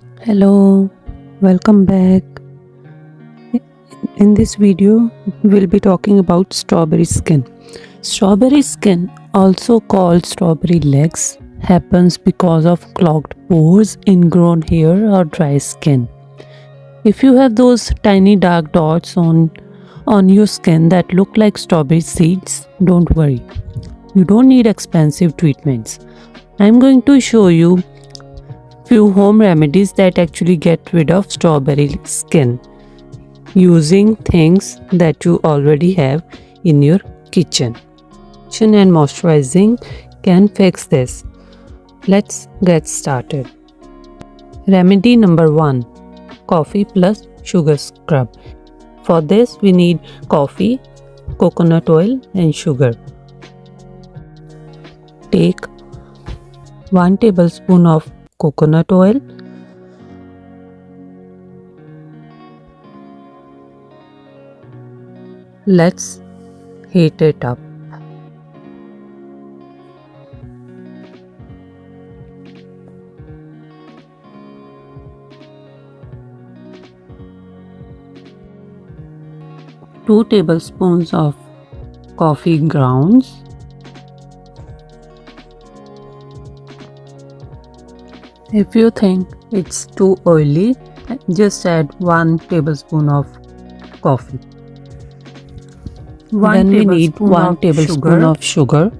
Hello, welcome back. In this video, we'll be talking about strawberry skin. Strawberry skin, also called strawberry legs, happens because of clogged pores, ingrown hair, or dry skin. If you have those tiny dark dots on your skin that look like strawberry seeds, don't worry. You don't need expensive treatments. I'm going to show you few home remedies that actually get rid of strawberry skin using things that you already have in your kitchen. Lotion and moisturizing can fix this. Let's get started. Remedy number 1: coffee plus sugar scrub. For this we need coffee, coconut oil and sugar. Take 1 tablespoon of coconut oil, let's heat it up. Two tablespoons of coffee grounds, if you think it's too oily, just add 1 tablespoon of coffee. Then we need 1 tablespoon of sugar.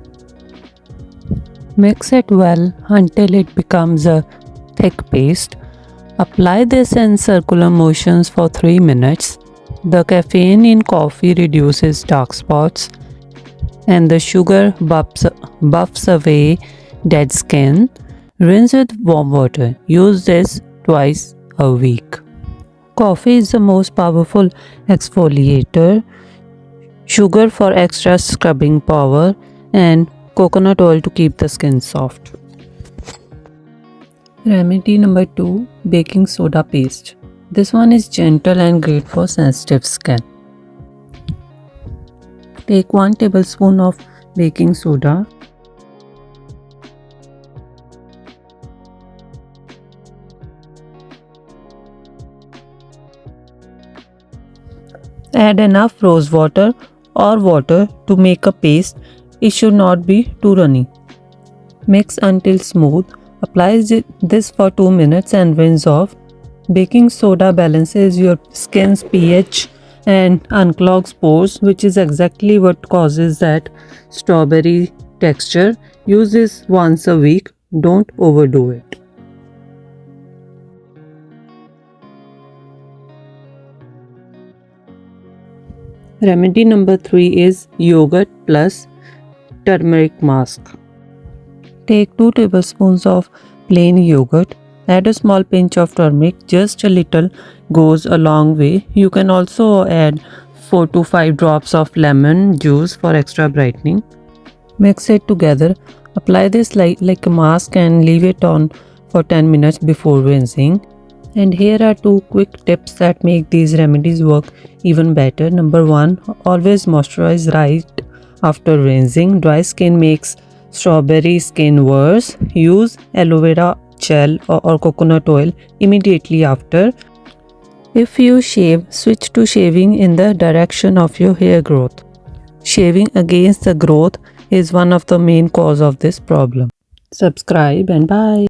Mix it well until it becomes a thick paste. Apply this in circular motions for 3 minutes. The caffeine in coffee reduces dark spots and the sugar buffs away dead skin. Rinse with warm water. Use this twice a week. Coffee is the most powerful exfoliator, sugar for extra scrubbing power, and coconut oil to keep the skin soft. Remedy number 2: baking soda paste. This one is gentle and great for sensitive skin. Take 1 tablespoon of baking soda. Add enough rose water or water to make a paste. It should not be too runny. Mix until smooth. Apply this for 2 minutes and rinse off. Baking soda balances your skin's pH and unclogs pores, which is exactly what causes that strawberry texture. Use this once a week. Don't overdo it. Remedy number 3 is yogurt plus turmeric mask. Take 2 tablespoons of plain yogurt. Add a small pinch of turmeric. Just a little goes a long way. You can also add 4 to 5 drops of lemon juice for extra brightening. Mix it together. Apply this like a mask and leave it on for 10 minutes before rinsing. And here are 2 quick tips that make these remedies work even better. Number 1: always moisturize right after rinsing. Dry skin makes strawberry skin worse. Use aloe vera gel or coconut oil immediately after. If you shave, switch to shaving in the direction of your hair growth. Shaving against the growth is one of the main cause of this problem. Subscribe and bye.